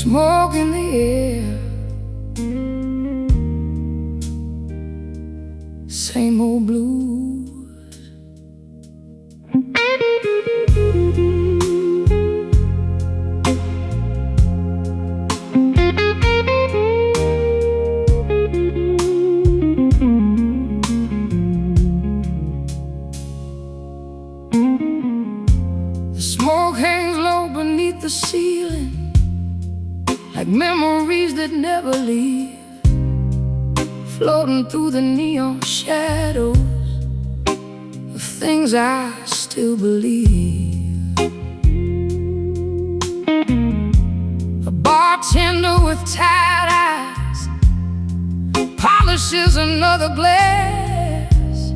smoke in the air, same old blues. The smoke hangs low beneath the ceiling, like memories that never leave, floating through the neon shadows of things I still believe. A bartender with tired eyes polishes another glass,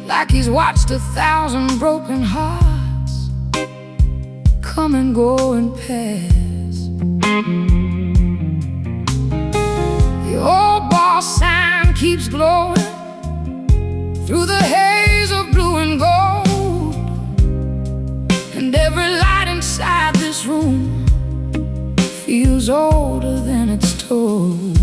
like he's watched 1,000 broken hearts come and go and pass. The old bar sign keeps glowing through the haze of blue and gold, and every light inside this room feels older than it's told.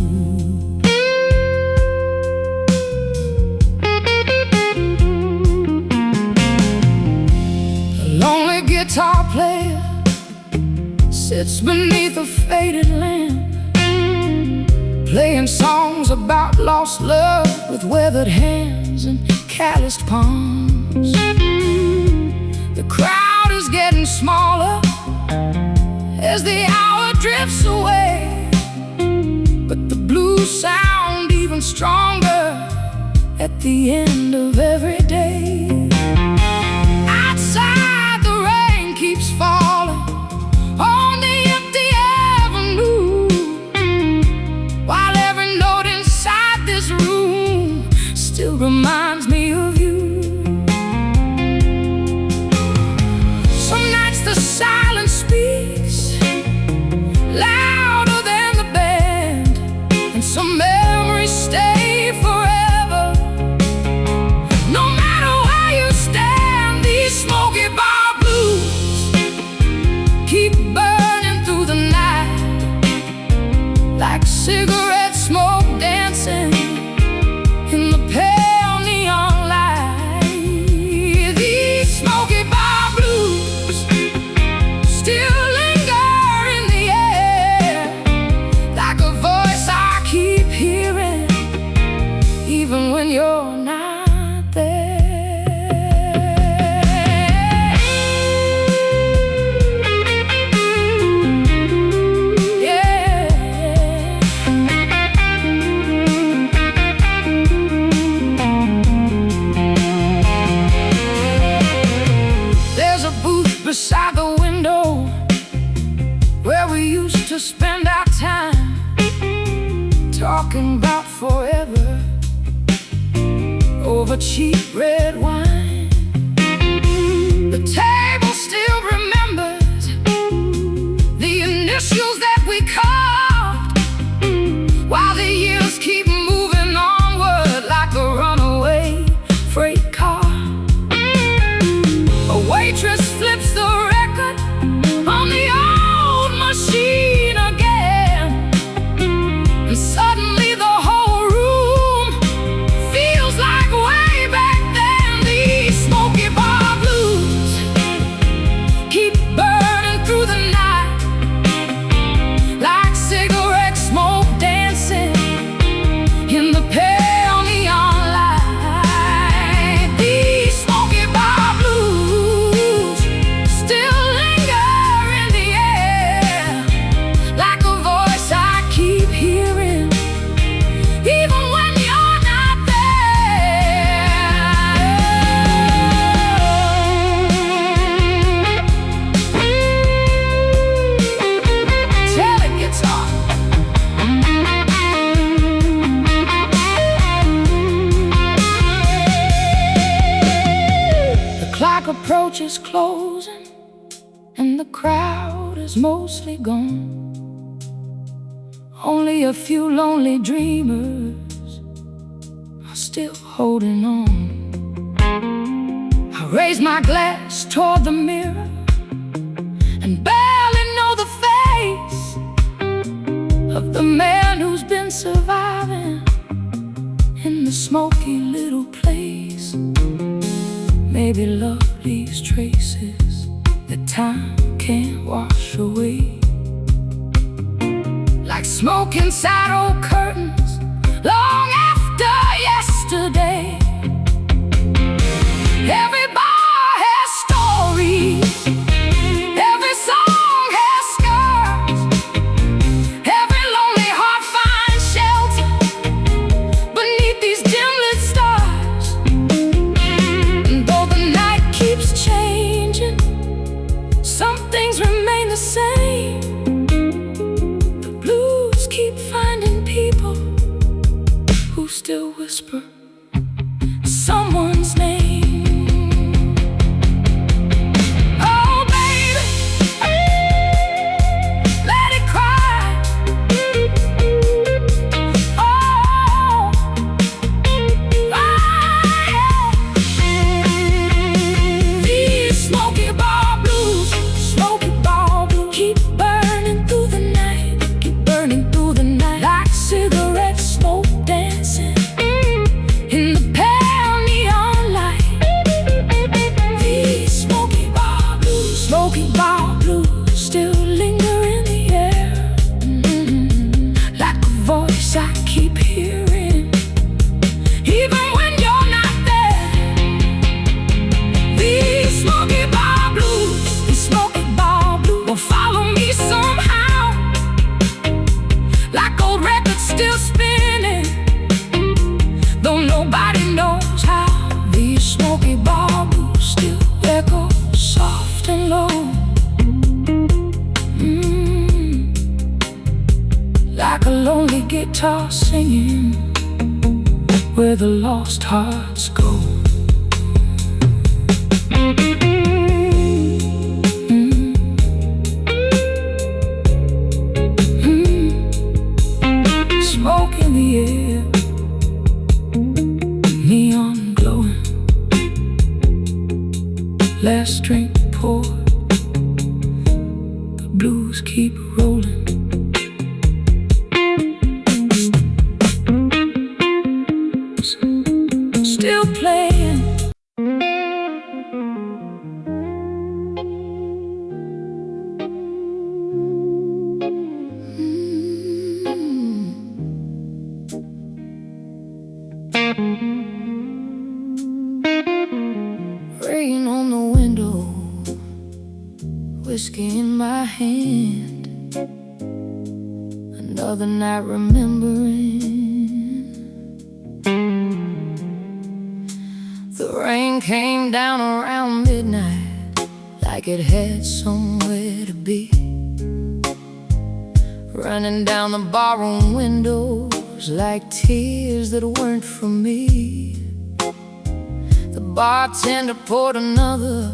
A lonely guitar player sits beneath a faded lamp, playing songs about lost love with weathered hands and calloused palms. The crowd is getting smaller as the hour drifts away, but the blues sound even stronger at the end of every day. Outside, the rain keeps falling on the empty avenue, while every note inside this room still reminds me of you. Some nights the silence speaks louder than the band, and some memories stay forever. No matter where you stand, these smoky bar blues keep burning through the night, like cigarette smoke dancing in the pale neon light. These smoky bar blues still linger in the air, like a voice I keep hearing, even when you're not there. There's a booth beside the window where we used to spend our time, talking about forever over cheap red wine. The table still remembers the initials that we carved, while the years keep moving onward like a runaway freight car. A waitress flips the record on the old machine again, and suddenly the whole room feels like way back then. These smoky bar blues keep burning through the night, like cigarette smoke dancing in the pale neon light. These smoky bar blues still linger in the air, like a voice I keep hearing, even when you're not there. Tell it, guitar. The clock approaches closing, and the crowd is mostly gone. Only a few lonely dreamers are still holding on. I raise my glass toward the mirror and barely know the face smoky little place. Maybe love leaves traces that time can't wash away, like smoke inside old curtains long after yesterday. Every bar has stories, every song has scars, every lonely heart finds shelter beneath these dim-lit stars. And though the night keeps changing, some things remain the same. The blues keep finding people who still whisper someone's name. Still spinning, though nobody knows how. These smoky bar blues still echo soft and low, like a lonely guitar singing where the lost hearts go. Smoke in the air, neon glowing, last drink poured, the blues keep rolling. Still playing. Rain on the window, whiskey in my hand, another night remembering. The rain came down around midnight, like it had somewhere to be, running down the barroom windows like tears that weren't for me. The bartender poured another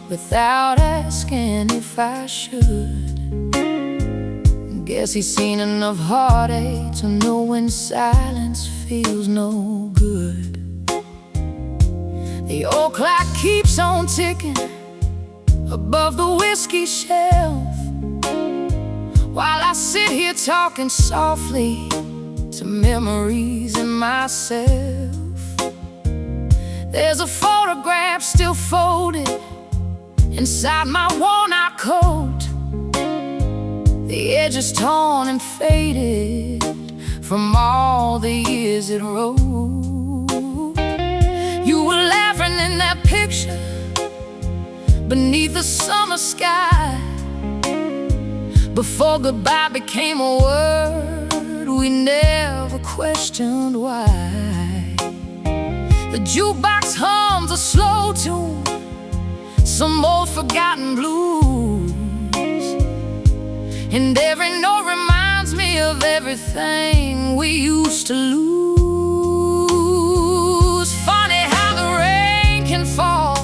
without asking if I should. Guess he's seen enough heartache to know when silence feels no good. The old clock keeps on ticking above the whiskey shelf, while I sit here talking softly to memories in myself. There's a photograph still folded inside my worn-out coat. The edge is torn and faded from all the years it wrote. You were laughing in that picture beneath the summer sky, before goodbye became a word we never questioned why. The jukebox hums a slow tune, some old forgotten blues, and every note reminds me of everything we used to lose. Funny how the rain can fall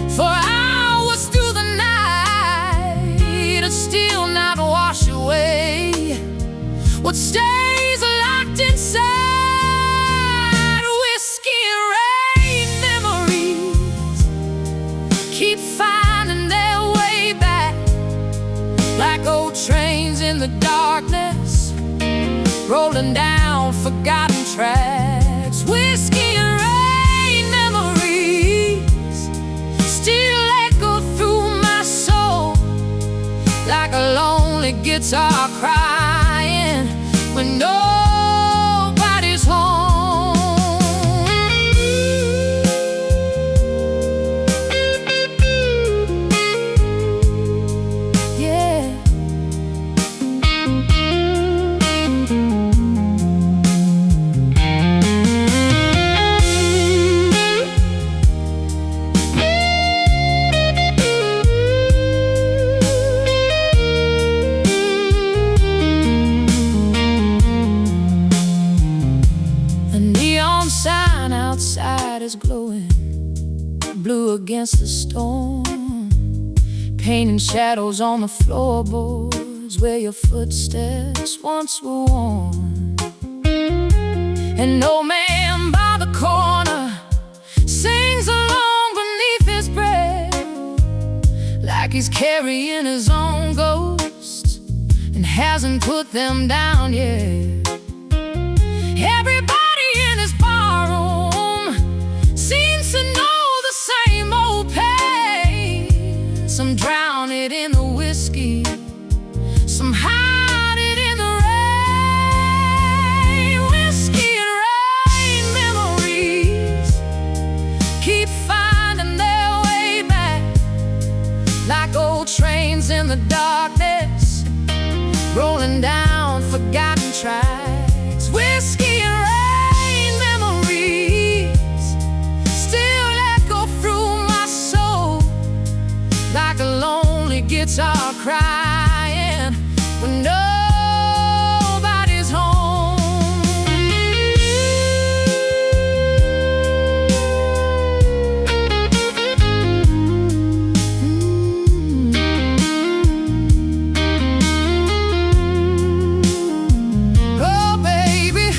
for hours through the night and still not wash away what stays locked inside. Whiskey rain memories keep finding their way back, like old trains in the darkness, rolling down forgotten tracks. guitar crying when nobody's home. Yeah. Sign outside is glowing blue against the storm, painting shadows on the floorboards where your footsteps once were worn. An old man by the corner sings along beneath his breath, like he's carrying his own ghosts and hasn't put them down yet. Everybody in his barroom seems to know the same old pain. Some drown it in the whiskey, some hide it in the rain. Whiskey and rain memories keep finding their way back, like old trains in the darkness, rolling down forgotten tracks. Whiskey and rain memories still echo through my soul, like a lonely guitar crying when nobody's home. Oh, baby,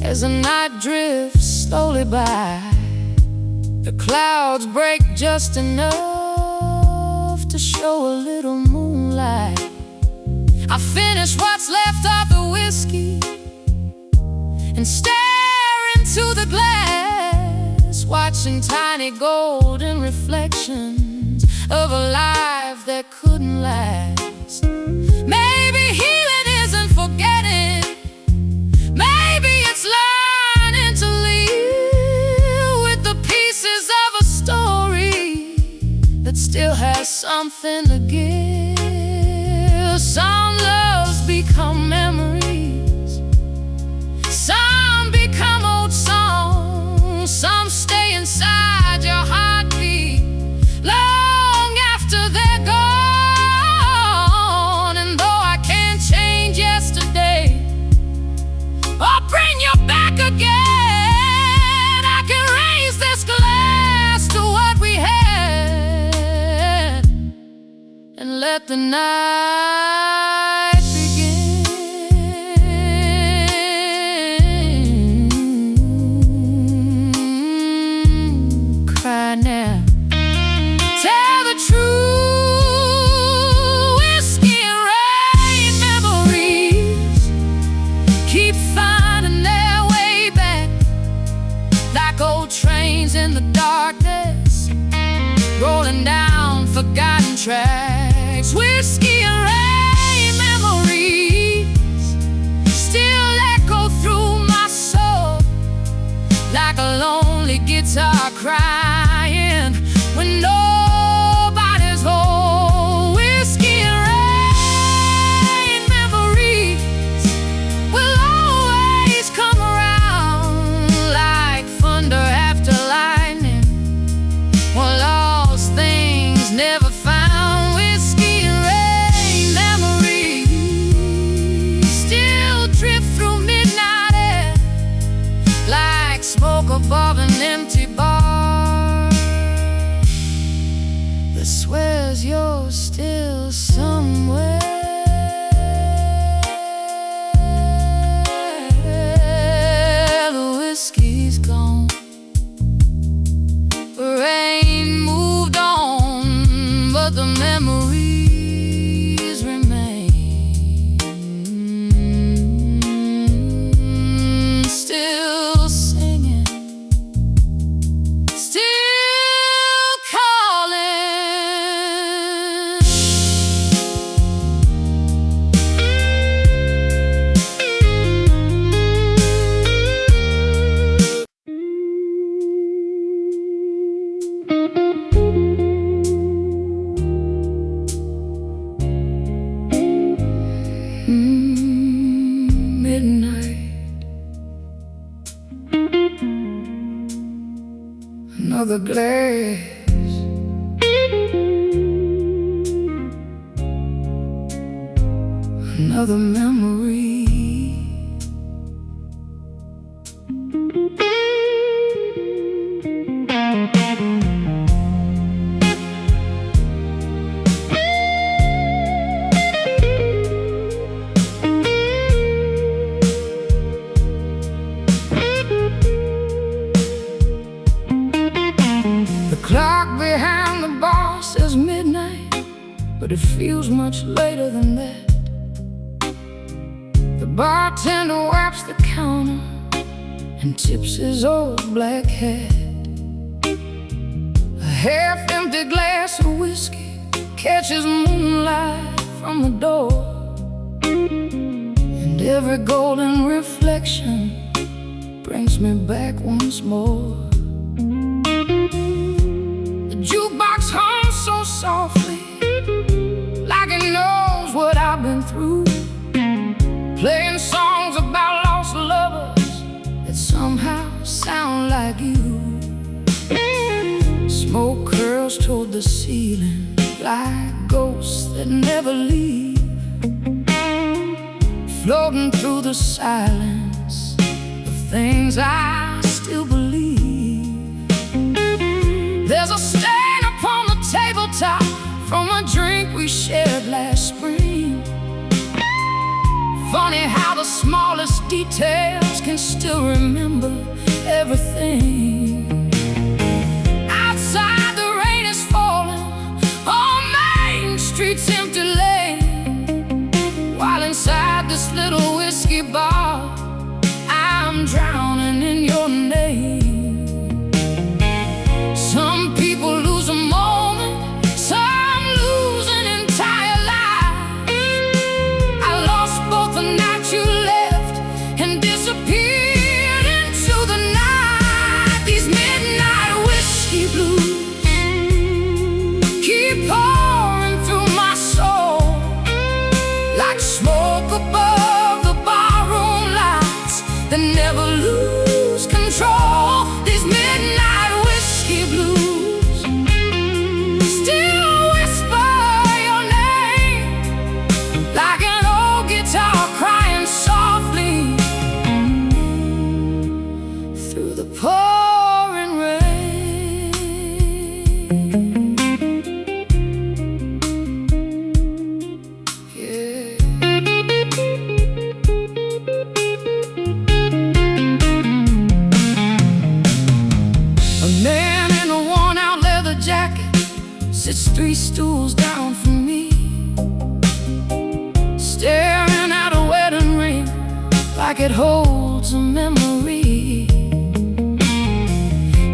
as the night drifts slowly by, the clouds break just enough to show a little moonlight. I finish what's left of the whiskey and stare into the glass, watching tiny golden reflections of a life that couldn't last. Maybe healing isn't forgetting, maybe it's learning to live with the pieces of a story that still has something to give. Some loves become memories, some become old songs, some stay inside your heartbeat long after they're gone. And though I can't change yesterday or bring you back again, I can raise this glass to what we had and let the night begin. Cry now, tell the truth. Whiskey and rain memories keep finding their way back, like old trains in the darkness, rolling down forgotten tracks. Whiskey and rain memories still echo through my soul, like a lonely guitar crying when nobody's home. Whiskey and rain memories will always come around, like thunder after lightning, or lost things never found. Whiskey and rain memories still drift through midnight air, like smoke above an empty bar. another glass, another memory. The clock behind the bar says midnight, but it feels much later than that. The bartender wipes the counter and tips his old black hat. A half-empty glass of whiskey catches moonlight from the door, and every golden reflection brings me back once more. The jukebox hums so softly, like it knows what I've been through, playing songs about lost lovers that somehow sound like you. Smoke curls toward the ceiling like ghosts that never leave, floating through the silence of things I still believe. There's a stain upon the tabletop from a drink we shared last spring. Funny how the smallest details can still remember everything. Outside the rain is falling on Main Street's empty lane, while inside this little whiskey bar I'm drowning in your name. Some people lose a moment, some lose an entire life. I lost both the night you left and disappeared into the night. These midnight whiskey blues keep pouring through my soul like smoke above the barroom lights that never lose control. These midnight whiskey blues still whisper your name like an old guitar crying softly through the pouring rain. Yeah. A man in a worn-out leather jacket sits 3 stools down from me, staring at a wedding ring like it holds a memory.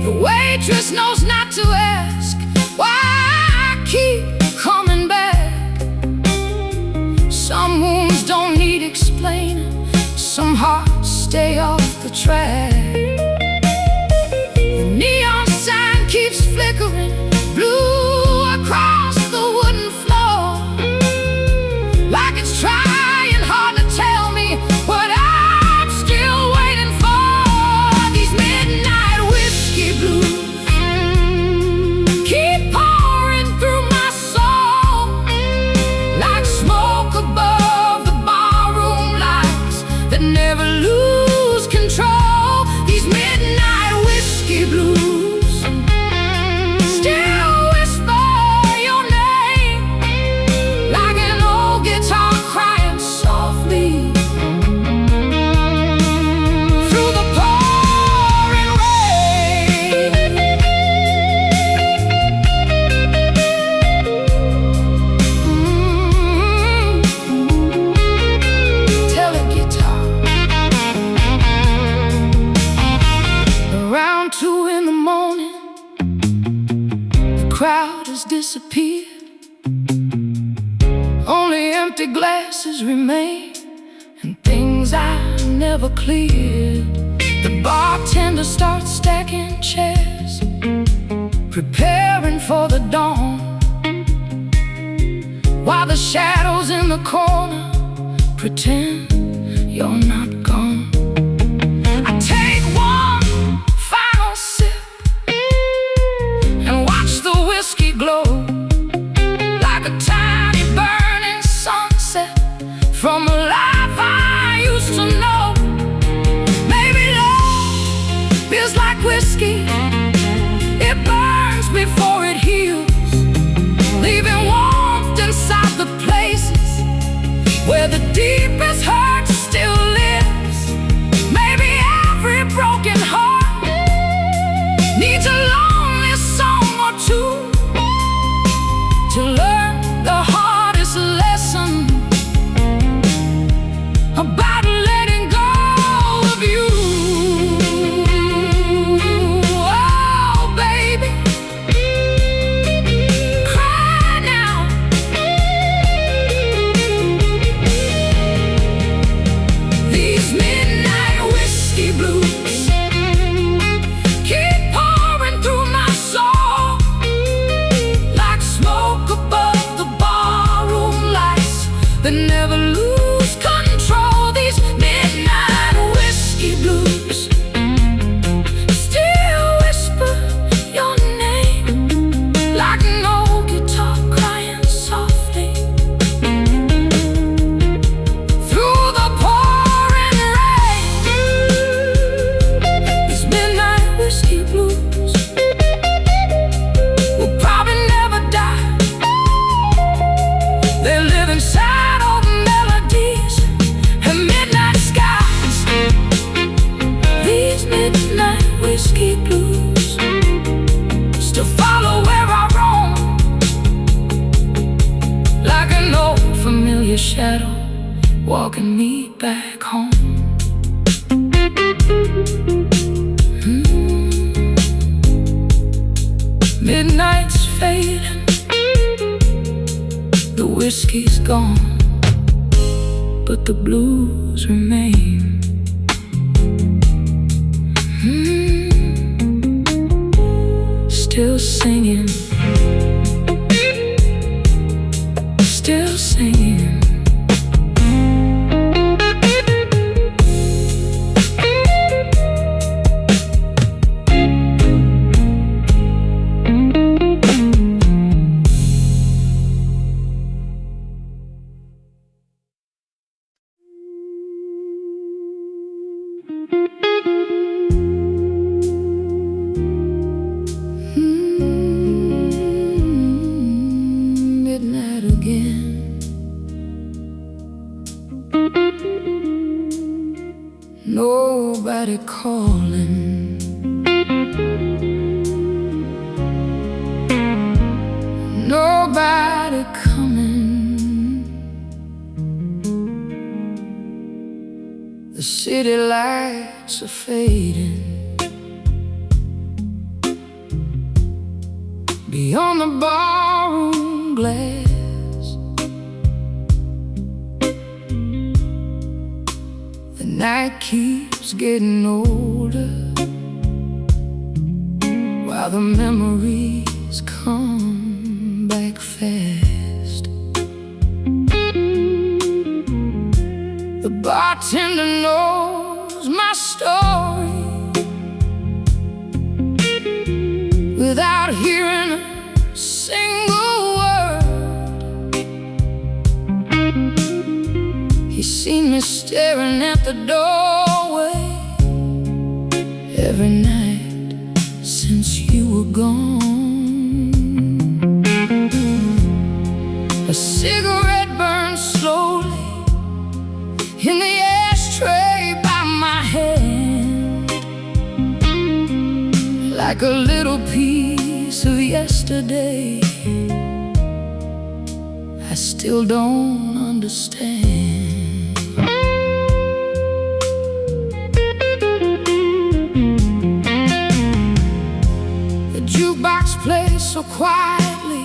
The waitress knows not to ask why I keep coming back. Some wounds don't need explaining, some hearts stay off the track. The neon sign keeps flickering blue across the wooden floor, like it's trying hard to tell me what I'm still waiting for. These midnight whiskey blues keep pouring through my soul like smoke above the barroom lights that never lose control. These midnight whiskey blues still whisper your name like an old guitar crying softly through the pouring rain. Tell it, guitar. Around 2 in the morning, the crowd has disappeared. Only empty glasses remain and things I never cleared. The bartender starts stacking chairs, preparing for the dawn, while the shadows in the corner pretend you're not gone. I take one final sip whiskey, it burns before it heals, leaving warmth inside the places where the deepest hurt still lives. Maybe every broken heart needs a lonely song or two to learn the hardest lesson about letting go of you. Oh, baby, cry now. These midnight whiskey blues keep pouring through my soul like smoke above the barroom lights that never lose control. These midnight whiskey blues still whisper your name like an old guitar crying softly through the pouring rain. These midnight whiskey blues will probably never die. They live inside old melodies and midnight skies. These midnight whiskey blues still follow where I roam like an old familiar shadow walking me back home. Midnight's fading, the whiskey's gone, but the blues remain. Still singing, still singing. Midnight again. Nobody calling, nobody coming. The city lights are fading. Beyond the barroom glass, the night keeps getting older, while the memories come back fast. The bartender knows my story without hearing a single word. He's seen me staring at the doorway every night since you were gone. A cigarette burns slowly in the ashtray by my hand, like a little piece of yesterday I still don't understand. The jukebox plays so quietly,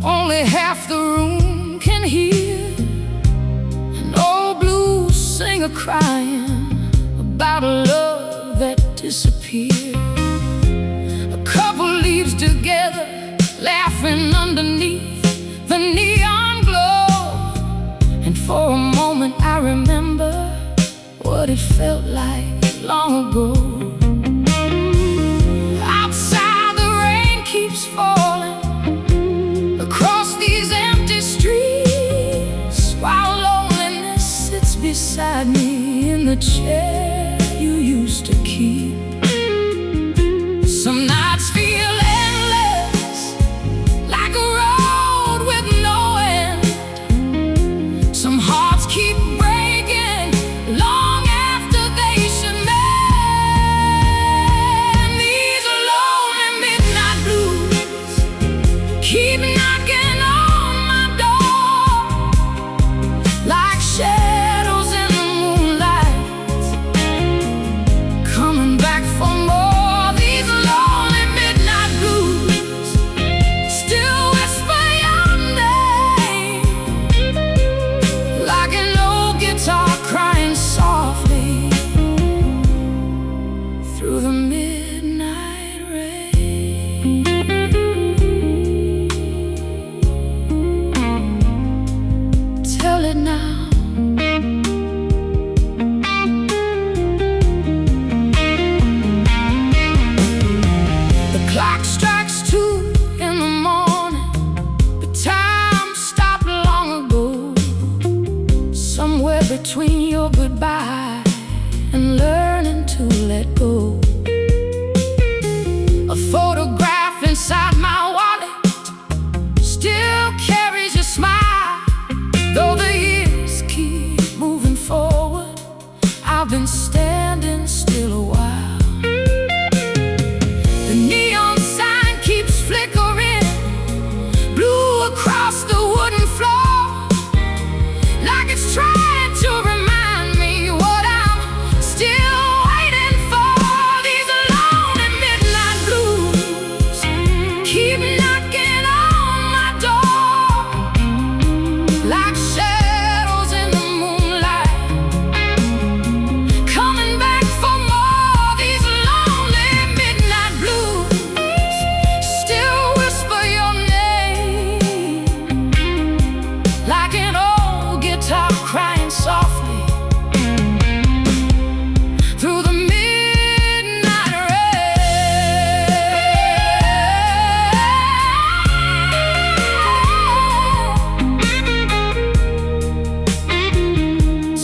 only half the room can hear. An old blues singer crying about a love that disappeared. A couple leaves together, laughing underneath the neon glow. And for a moment I remember what it felt like long ago. Outside the rain keeps falling across these empty streets, while loneliness sits beside me in the chair you used to keep. Some nights feel endless, like a road with no end. Some hearts keep breaking long after they should mend. These lonely midnight blues keep knocking on my door, like shadows in the moonlight, coming back for more. Through the midnight rain, tell it now. The clock strikes 2 in the morning, but time stopped long ago. Somewhere between your goodbye and learning to let go. A photograph inside my wallet still carries your smile. Though the years keep moving forward, I've been standing still a while. The neon sign keeps flickering blue across the wooden floor, like it's trying to remind me what I'm still waiting for. These lonely midnight blues keep knocking on my door, like shadows in the moonlight, coming back for more. These lonely midnight blues still whisper your name, like an old guitar crying softly through the midnight rain.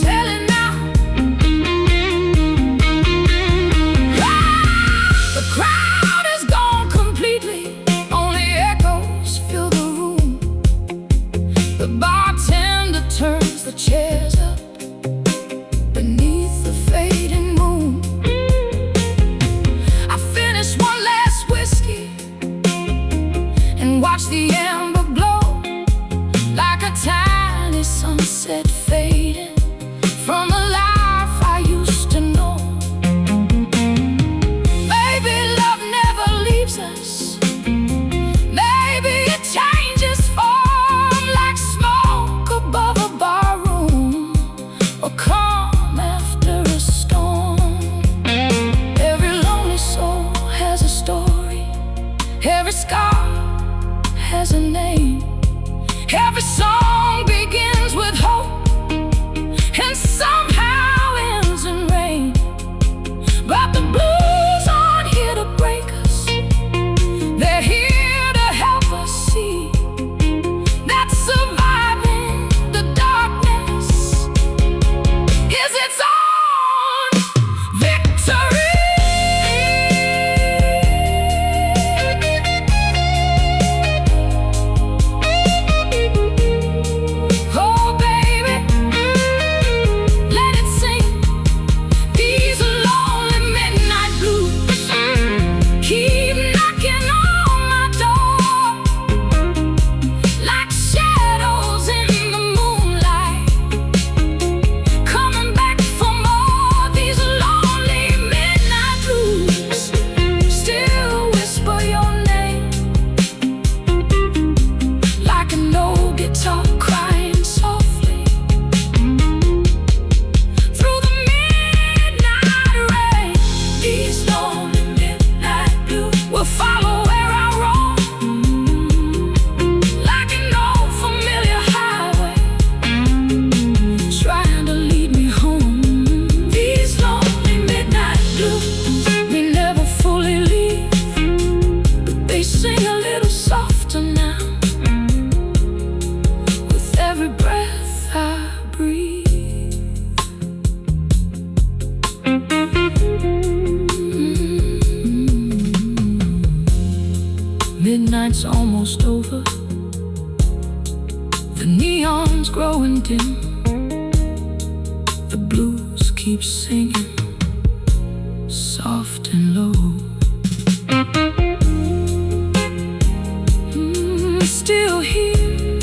Tell it now. The crowd is gone completely, only echoes fill the room. The bartender turns the chairs up beneath the fading moon. I finish one last whiskey and watch the ember glow, like a tiny sunset fading from a life I used to know. Maybe love never leaves us. Maybe it changes form, like smoke above a bar room, or calm after a storm. Every lonely soul has a story. Every scar has a name. Every song begins with hope and somehow ends in rain. But the blues aren't here to break us. They're here to help us see that surviving the darkness is its own victory. Oh baby, Midnight's almost over, the neon's growing dim, the blues keep singing, soft and low. Still here,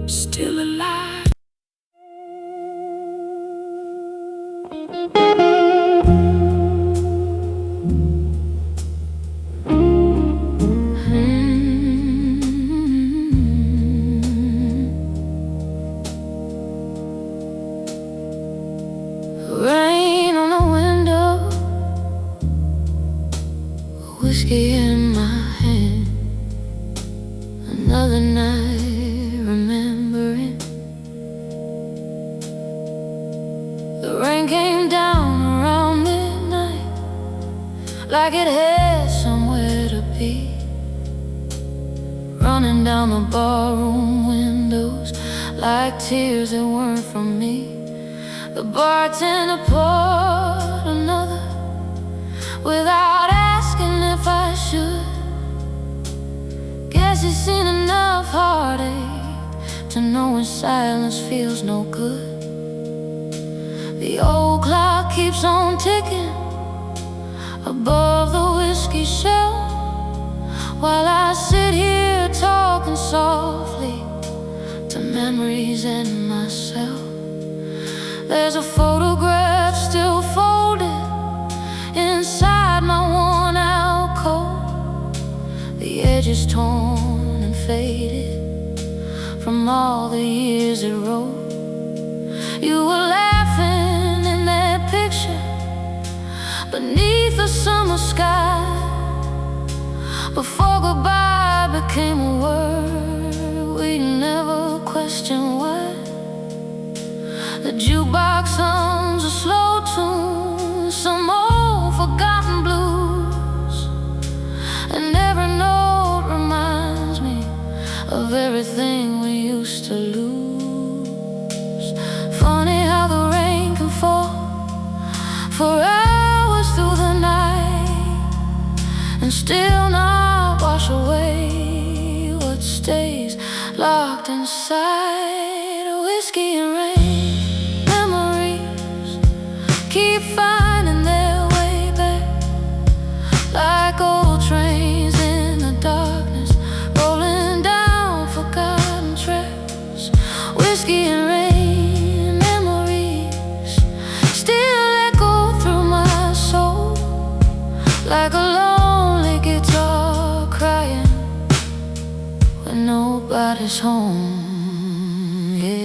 still alive. Rain on the window, whiskey in my hand. Another night remembering. The rain came down around midnight, like it had somewhere to be. Running down the barroom windows like tears that weren't from me. The bartender poured another without asking if I should. Guess he's seen enough heartache to know when silence feels no good. The old clock keeps on ticking above the whiskey shelf, while I sit here talking softly to memories and myself. There's a photograph still folded inside my worn out coat. The edge is torn and faded from all the years it wrote. You were laughing in that picture beneath the summer sky, before goodbye became a word we never questioned why. The jukebox hums a slow tune, some old forgotten blues, and every note reminds me of everything we used to lose. Funny how the rain can fall for hours through the night and still not wash away what stays locked inside. Whiskey and rain, memories keep finding their way back, like old trains in the darkness, rolling down forgotten tracks. Whiskey and rain, memories still echo through my soul, like a lonely guitar crying when nobody's home. Yeah.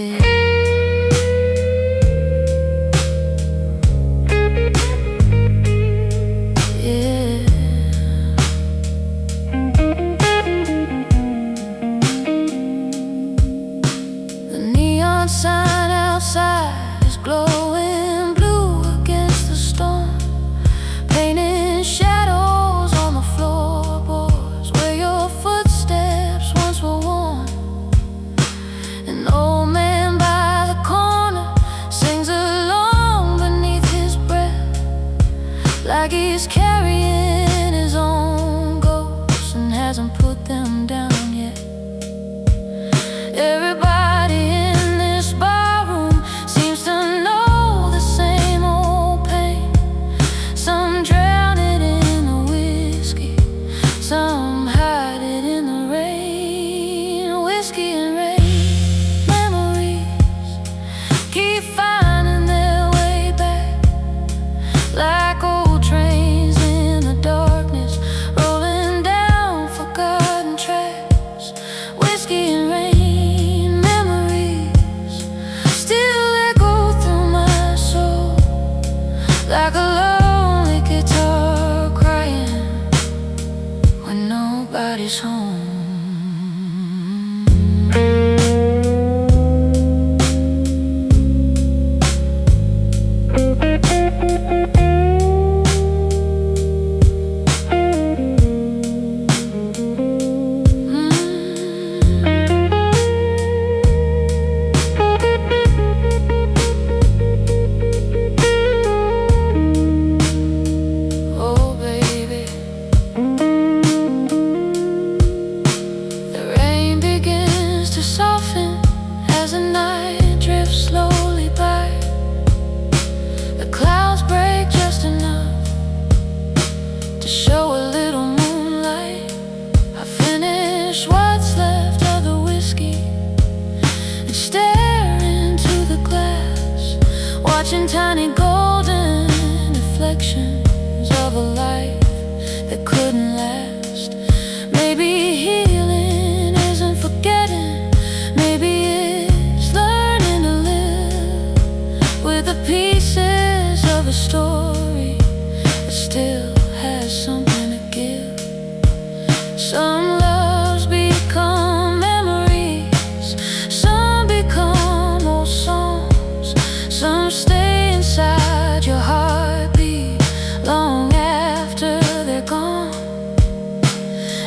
Sign outside is glowing blue against the storm, painting shadows on the floorboards where your footsteps once were worn. An old man by the corner sings along beneath his breath, like he's carrying his own ghosts and hasn't put them down yet. Everybody in this barroom seems to know the same old pain. Some drown it in the whiskey, some hide it in the rain. Whiskey and rain, memories keep finding their way back, like old trains in the darkness, rolling down forgotten tracks. Whiskey and rain, like a lonely guitar crying when nobody's home. catching tiny golden reflections of a life that couldn't last. Maybe healing isn't forgetting, maybe it's learning to live with the pieces of a story that still has something to give. Some loves become memories, some become old songs, some stay inside your heartbeat long after they're gone.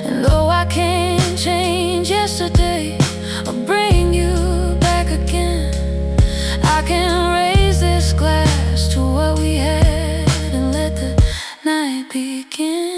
And though I can't change yesterday or bring you back again, I can raise this glass to what we had and let the night begin.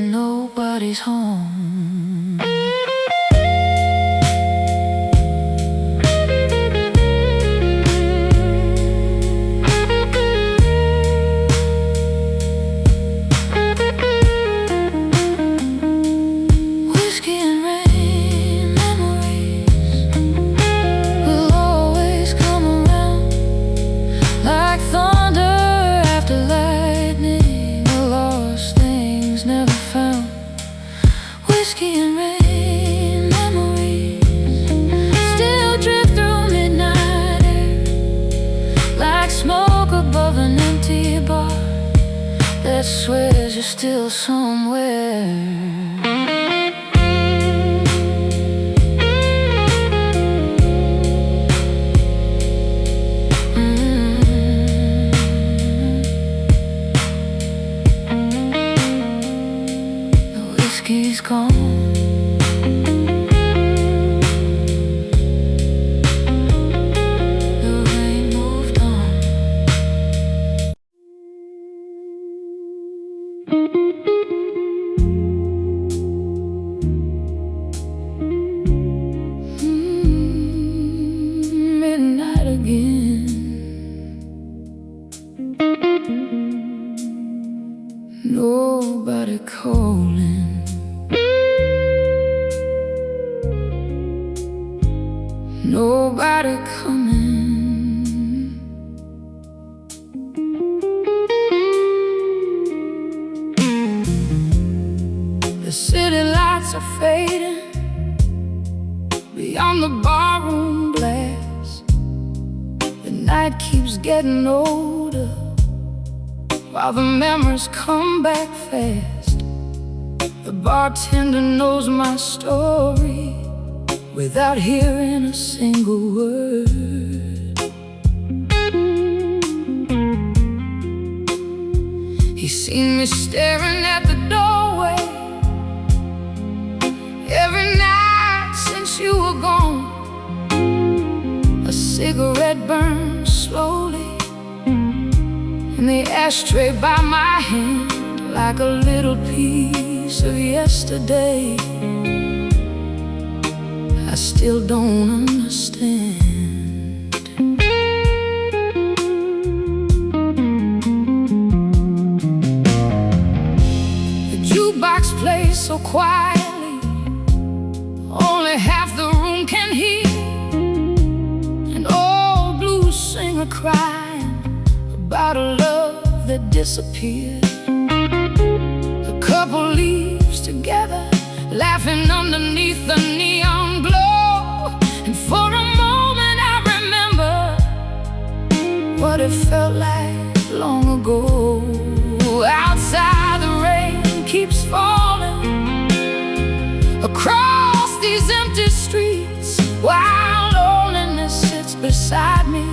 Nobody's home. Whiskey and rain memories will always come around like thunder after lightning, the lost things never found. Whiskey and rain memories still drift through midnight air like smoke above an empty bar that swears you're still somewhere. Whiskey's gone. The rain moved on. Midnight again. Nobody calling. Nobody coming. The city lights are fading beyond the barroom glass. The night keeps getting older while the memories come back fast. The bartender knows my story without hearing a single word. He's seen me staring at the doorway every night since you were gone. A cigarette burns slowly in the ashtray by my hand like a little piece of yesterday I still don't understand. The jukebox plays so quietly, only half the room can hear an old blues singer crying about a love that disappeared. The couple leaves together, laughing underneath the neon glow. And for a moment I remember what it felt like long ago. Outside the beside me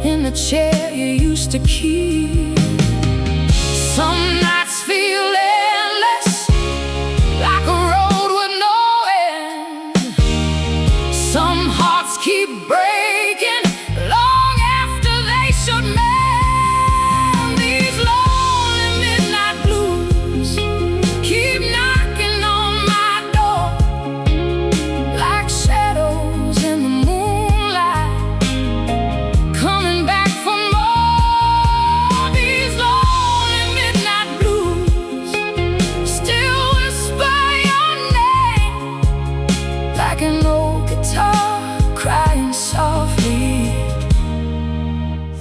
in the chair you used to keep. Some nights feel endless, like a road with no end. Some hearts keep breaking long after they should mend. These lonely midnight blues keep knocking on my door, like shadows in the moonlight, coming back for more. These lonely midnight blues still whisper your name, like an old guitar crying softly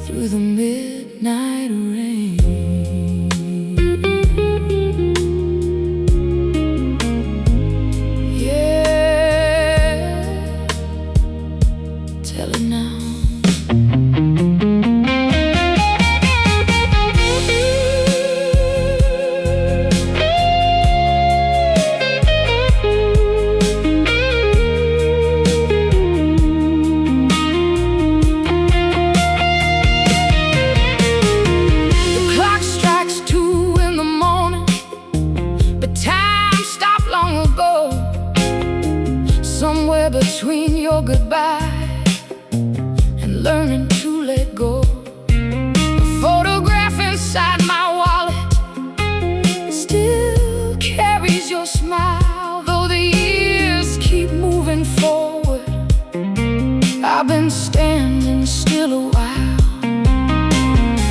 through the midnight rain. Yeah, tell it now. The clock strikes 2 in the morning, but time stopped long ago. Somewhere between your goodbye and learning to let go. A photograph inside my wallet still carries your smile, though the years keep moving forward. I've been standing still a while.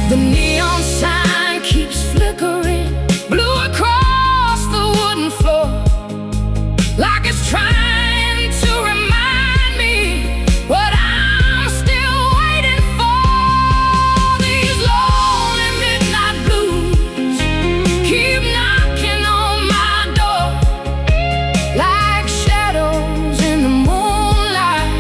The neon sign keeps flickering blue across the wooden floor, like it's trying to remind me what I'm still waiting for. These lonely midnight blues keep knocking on my door, like shadows in the moonlight,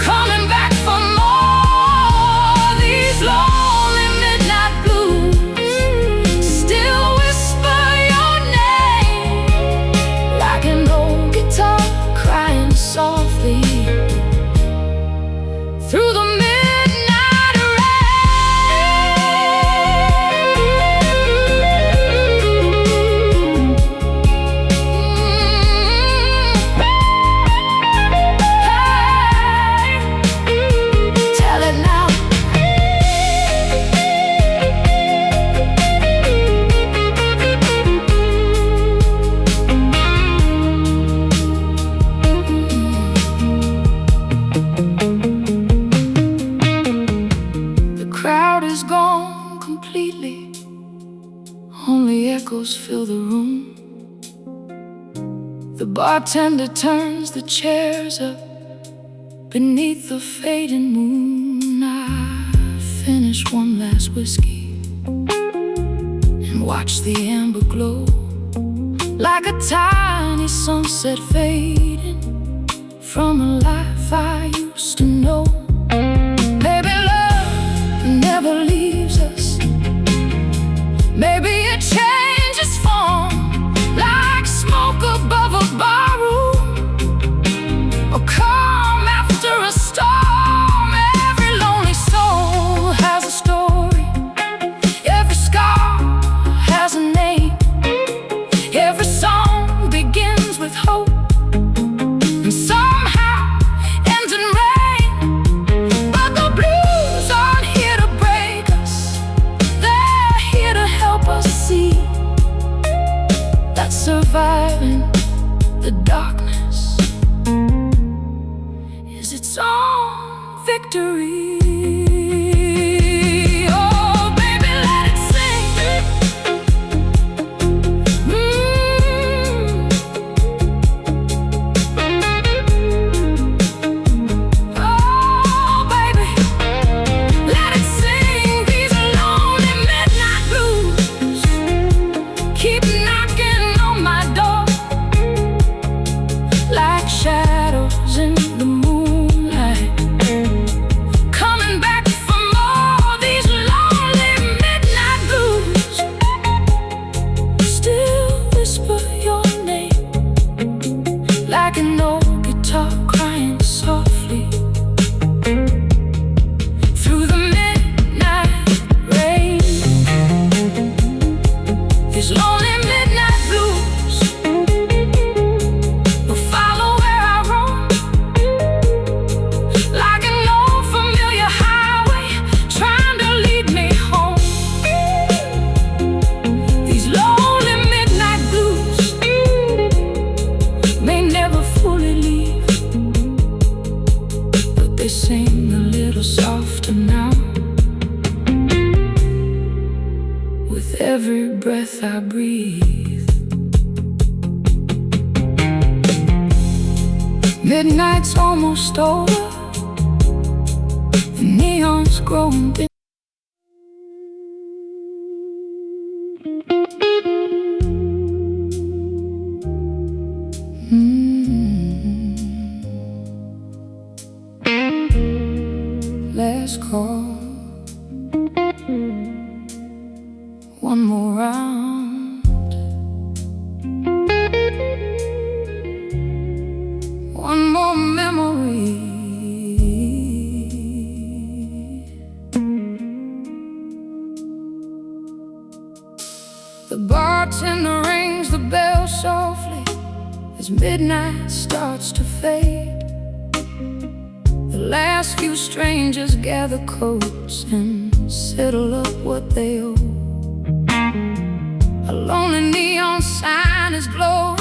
coming back for more. These lonely midnight blues still whisper your name, like an old guitar crying softly through the midnight rain. Hey, tell it now. The crowd is gone completely, only echoes fill the room. The bartender turns the chairs up beneath the fading moon. I finish one last whiskey and watch the amber glow, like a tiny sunset fading from a life I used to know. Maybe love never leaves us. Maybe it changes form, like smoke above a barroom, or calm after a storm. Every lonely soul has a story. Every scar has a name. Every song begins with hope and somehow ends in rain. sing a little softer now. With every breath I breathe, midnight's almost over, the neon's growing dim. Last call, one more round, one more memory. The bartender rings the bell softly as midnight starts to fade. The last few strangers gather coats and settle up what they owe. A lonely neon sign is glowing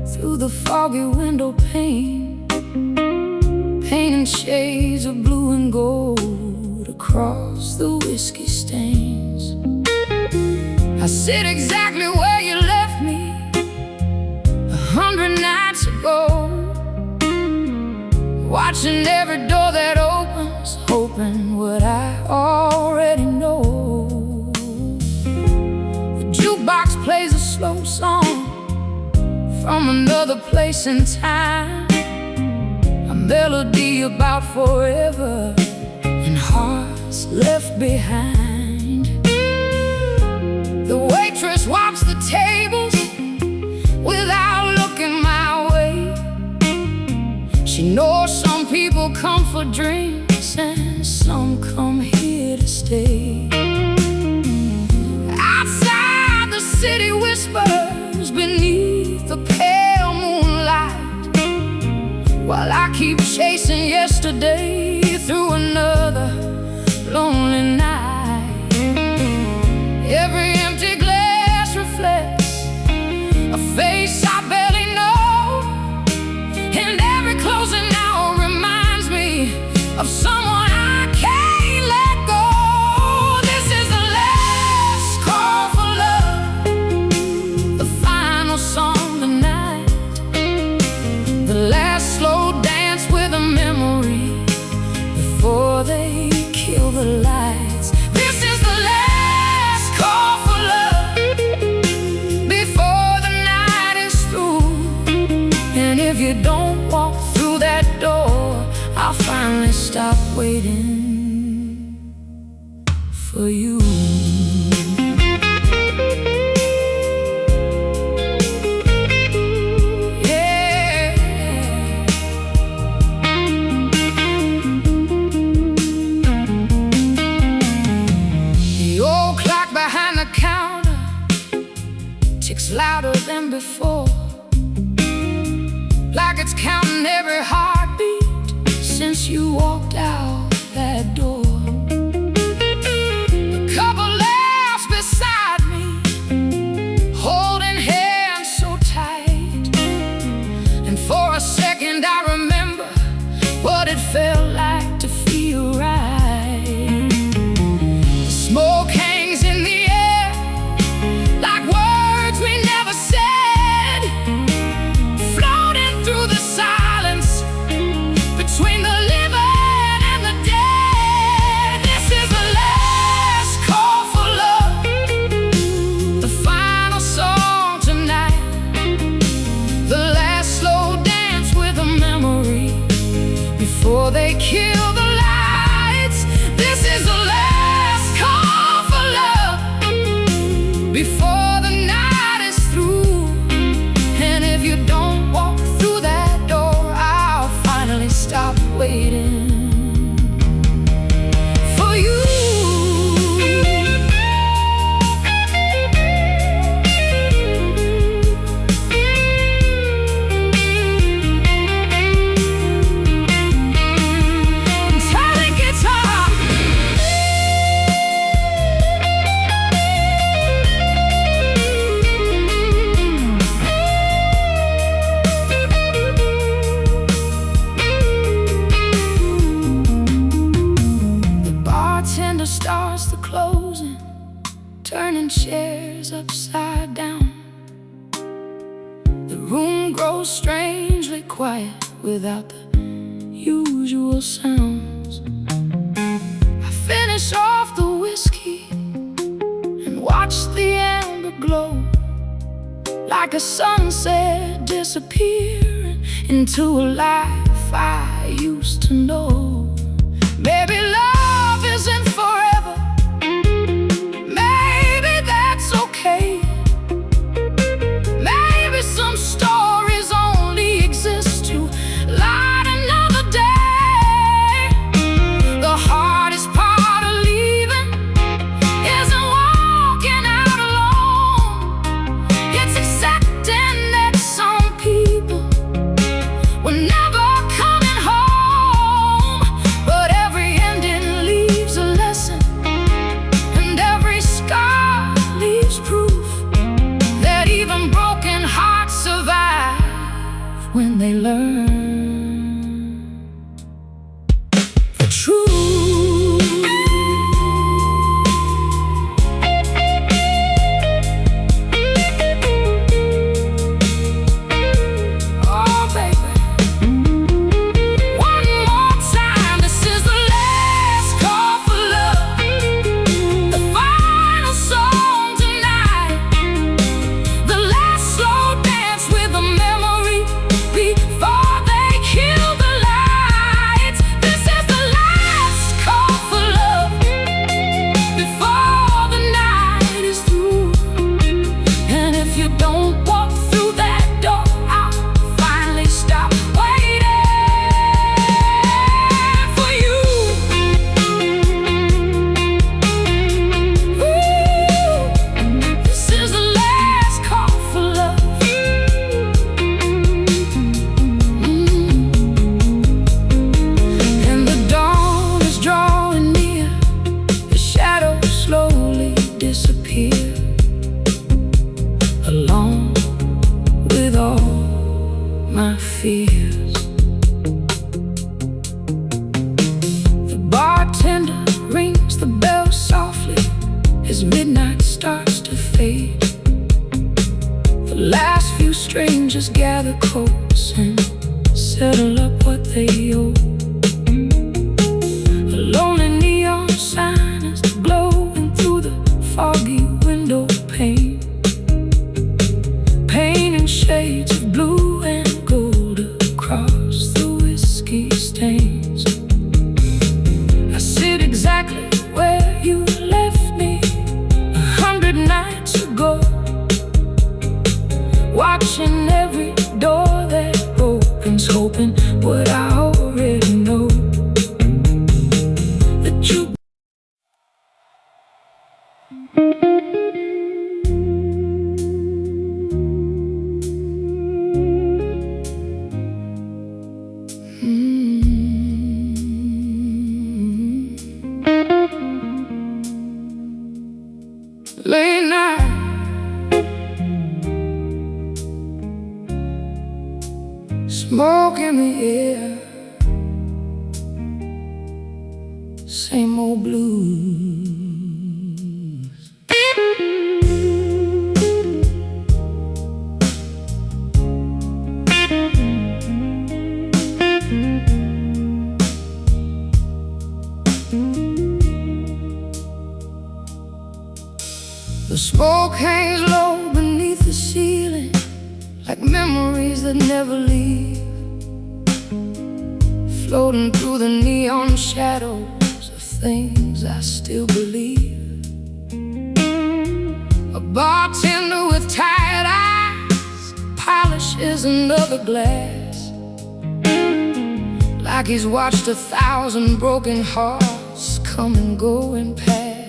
through the foggy window pane, painting shades of blue and gold across the whiskey stains. I sit exactly where you left me 100 nights ago, watching every door that opens, hoping what I already know. The jukebox plays a slow song from another place in time, a melody about forever and hearts left behind. The waitress wipes the tables without looking my way. She knows some people come for drinks and some come here to stay. Outside the city whispers beneath the pale moonlight, while I keep chasing yesterday through another lonely night. Every empty glass reflects a face I barely know, and every closing hour reminds me of someone I can't let go. This is the last call for love, the final song tonight, the last slow dance with a memory before they kill the lights. This is the last call for love before the night is through. And if you don't walk through that door, I'll finally stop waiting for you. Yeah. The old clock behind the counter ticks louder than before, like it's counting every heartbeat since you walked out that door. A couple laughs beside me, holding hands so tight, and for a second I remember what it felt like to feel right. The smoke hangs in the air like words we never said, floating through the silence between the living and the dead. This is the last call for love, the final song tonight, the last slow dance with a memory before they kill the lights. This is the last call for love before the night is through. And if you don't walk through that door, I'll finally stop waiting for you. goes strangely quiet without the usual sounds. I finish off the whiskey and watch the amber glow, like a sunset disappearing into a life I used to know. Maybe love isn't forever, maybe that's okay. Maybe some stories only exist to light another day. The hardest part of leaving isn't walking out alone, it's accepting that some people will never coming home. But every ending leaves a lesson, and every scar leaves proof that even broken hearts survive when they learn the truth. Oh, baby, one more time. This is the last call for love, the final song tonight, the last slow dance with a memory before they kill the lights. This is the last call for love before the night is through. And if you don't walk through that door, I'll finally stop waiting for you. Ooh, this is the last call for love. And the dawn is drawing near, the shadows slowly disappear, along with all my fears. The bartender rings the bell softly as midnight starts to fade. The last few strangers gather close and settle up what they owe. A lonely neon sign is glowing through the foggy window pane, painting shades of blue and gold across the whiskey stains. I sit exactly where you left me 100 nights ago, watching every door that opens, hoping what I already know, that you late night, smoke in the air, same old blues. The smoke hangs low beneath the ceiling, like memories that never leave, floating through the neon shadows of things I still believe. A bartender with tired eyes polishes another glass, like he's watched 1,000 broken hearts come and go and pass.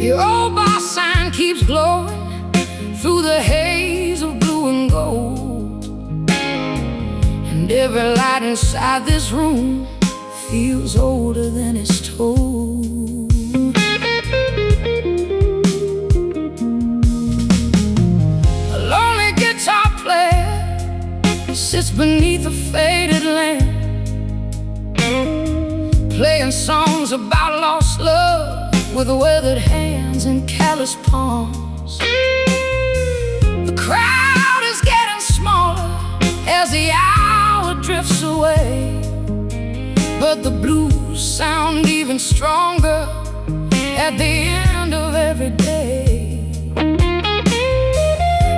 The old bar sign keeps glowing through the haze of blue and gold, and every light inside this room feels older than it's told. A lonely guitar player sits beneath a faded lamp, playing songs about lost love with weathered hands and callous palms. The crowd but the blues sound even stronger at the end of every day.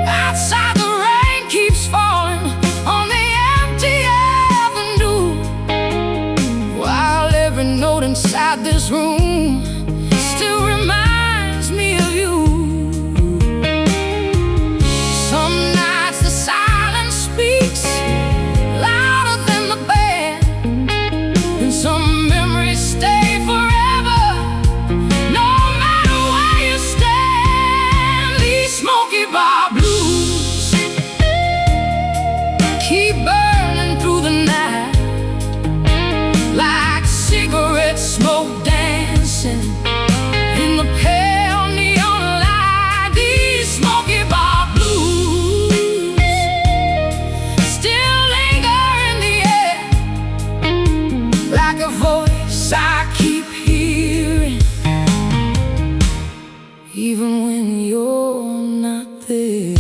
Outside the rain keeps falling on the empty avenue, while every note inside this room still reminds me of you. Some nights the silence speaks louder than the band, and some memories stay forever, no matter where you stand. These smoky bar blues keep burning through the night, like cigarette smoke dancing in the pale neon light. These smoky bar blues still linger in the air, like a voice I keep hearing, even when you're not there.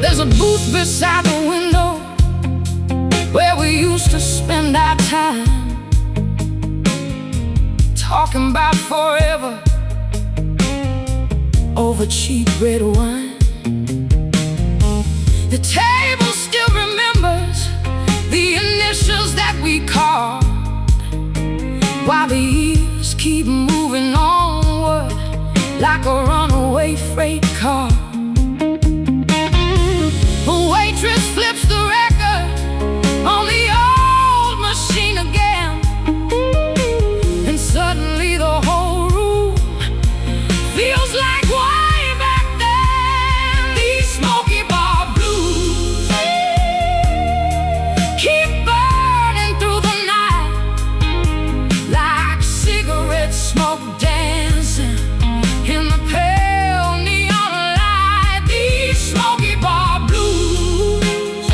There's a booth beside the window where we used to spend our time, talking about forever over cheap red wine. The table still remembers the initials that we carved, while the years keep moving onward like a runaway freight car. The waitress flips the record on the old machine again, and suddenly the whole room feels like way back then. These smoky bar blues keep burning through the night, like cigarette smoke dancing in the pale neon light. These smoky bar blues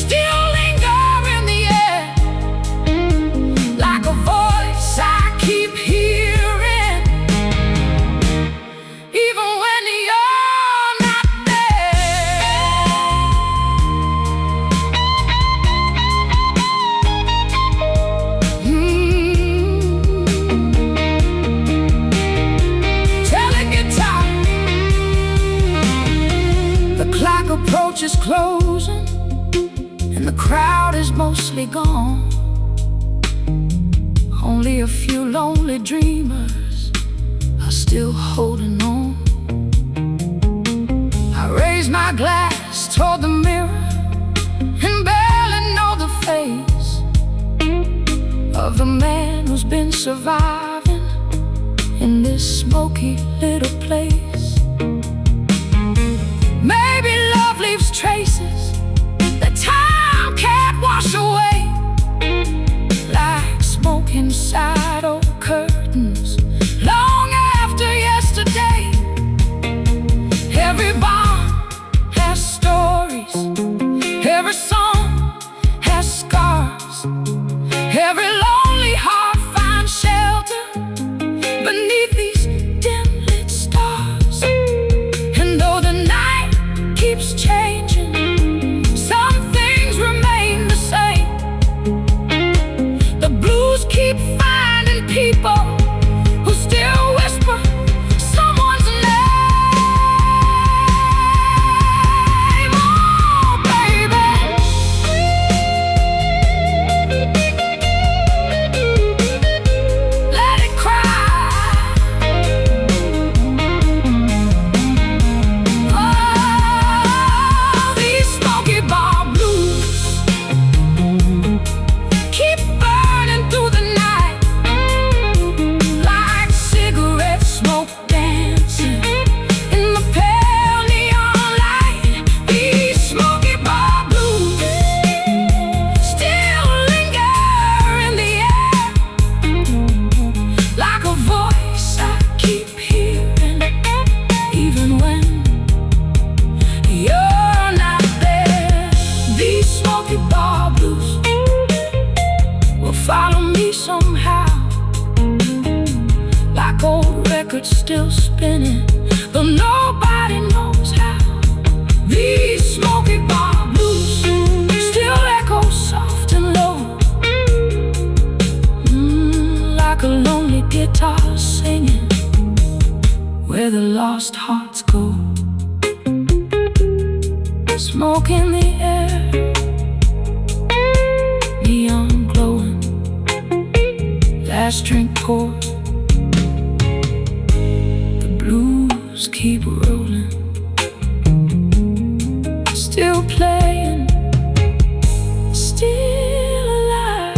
still linger in the air, like a voice I keep hearing, even when you're not there. Tell it guitar. The clock approaches closing, and the crowd is mostly gone. Only a few lonely dreamers are still holding on. I raise my glass toward the mirror and barely know the face of the man who's been surviving in this smoky little place. Maybe love leaves traces that time can't wash away, like smoke inside old curtains long after yesterday. Every bond has stories, every song has scars, every lonely heart finds shelter beneath these dim lit stars. record's still spinning, though nobody knows how. These smoky bar blues still echo soft and low, like a lonely guitar singing where the lost hearts go. Smoke in the air, neon glowing, last drink poured, the blues keep rolling, still playing, still alive.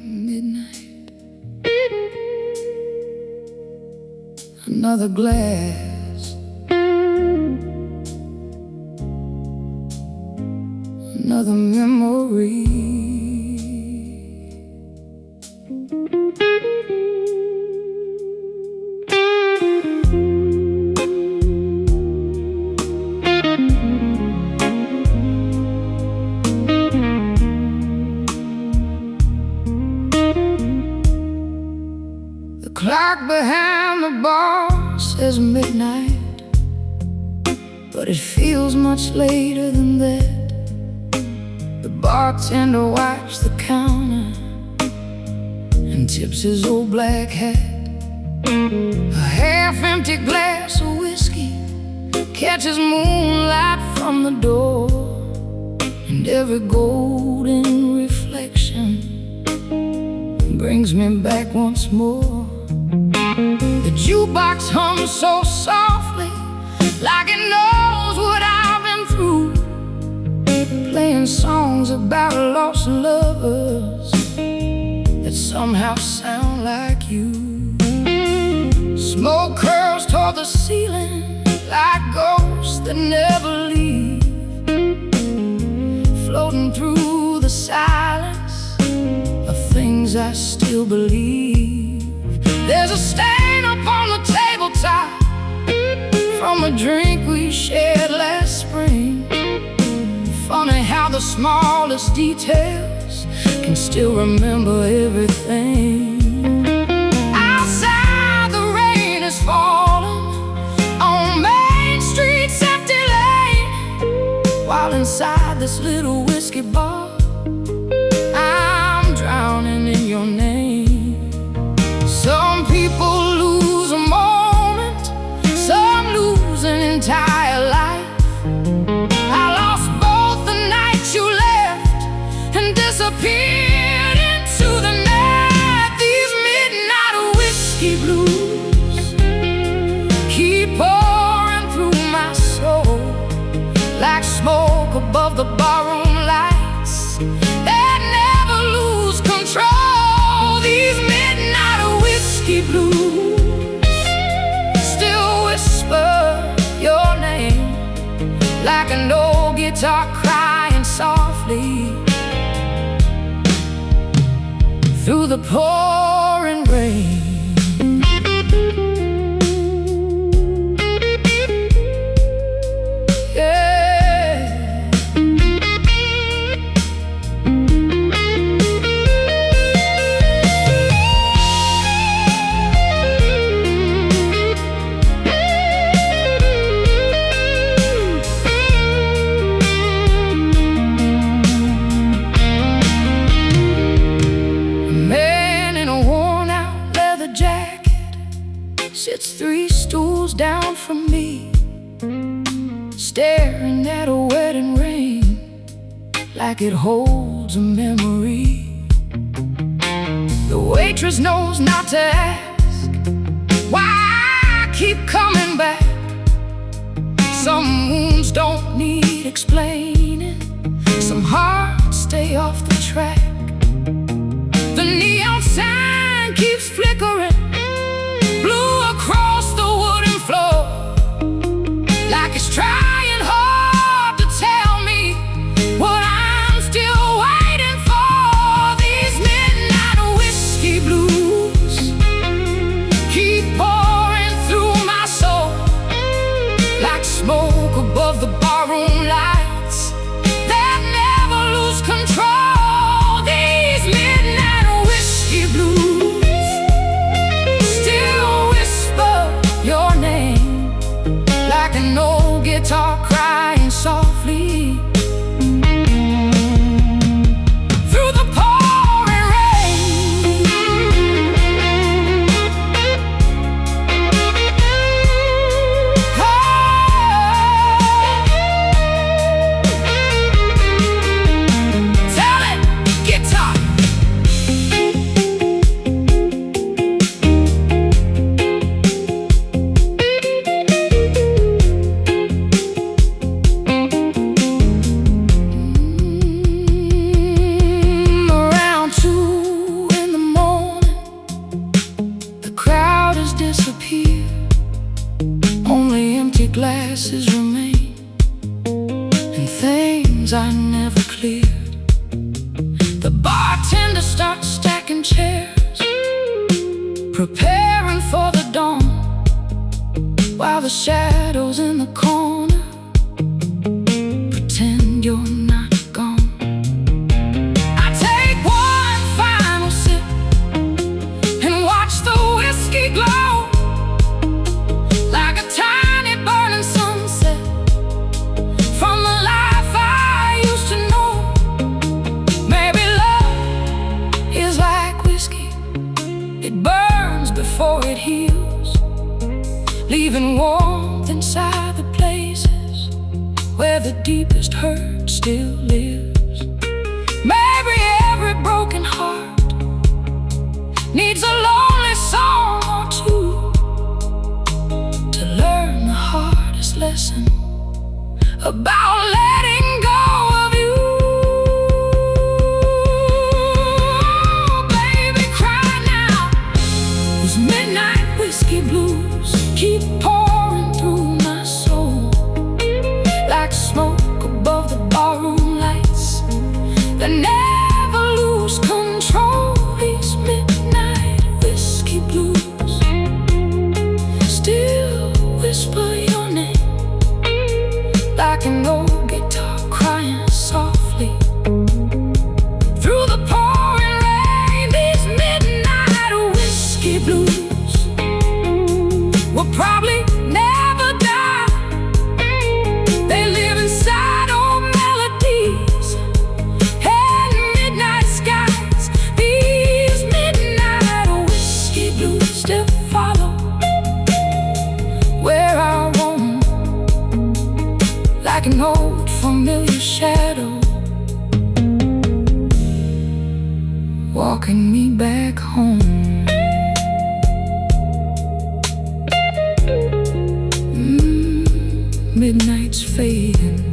Midnight, another glass, another memory. The clock behind the bar says midnight, but it feels much later than that. The bartender wipes the counter and tips his old black hat. A half-empty glass of whiskey catches moonlight from the door, and every golden reflection brings me back once more. The jukebox hums so softly, like it knows what I've been through, playing songs about lost lovers that somehow sound like you. Smoke curls toward the ceiling like ghosts that never leave, floating through the silence of things I still believe. There's a stain upon the tabletop from a drink we shared last spring. Funny how the smallest details can still remember everything. Outside the rain is falling on Main Street's empty lane, while inside this little whiskey bar I'm drowning in your name. Some people lose a moment, some lose an entire life. I lost both the night you left and disappeared into the night. These midnight whiskey blues keep pouring through my soul, like smoke above the barroom lights that never lose control. These midnight whiskey blues still whisper your name, like an old guitar crying softly through the pouring rain. Sits 3 stools down from me, staring at a wedding ring like it holds a memory. The waitress knows not to ask why I keep coming back. Some wounds don't need explaining, some hearts stay off the track. The neon sign keeps flickering, blue across the world. I never cleared. The bartender starts stacking chairs, preparing for the dawn, while the shadows in the corner pretend you're not gone. I take one final sip and watch the whiskey glow like a tiny burning sunset from the life I used to know. Maybe love is like whiskey, it burns before it heals, leaving warmth inside the places where the deepest hurt still lives. Maybe every broken heart needs a lonely song or two to learn the hardest lesson about letting go of you. Baby, cry now. These midnight whiskey blues keep pouring through my soul like smoke above the barroom lights that never lose control. These midnight whiskey blues still whisper your name like an old guitar crying softly through the pouring rain. These midnight whiskey blues will probably never die. They live inside old melodies and midnight skies. These midnight whiskey blues still follow where I roam like an old familiar shadow, walking me back home. Midnight's fading,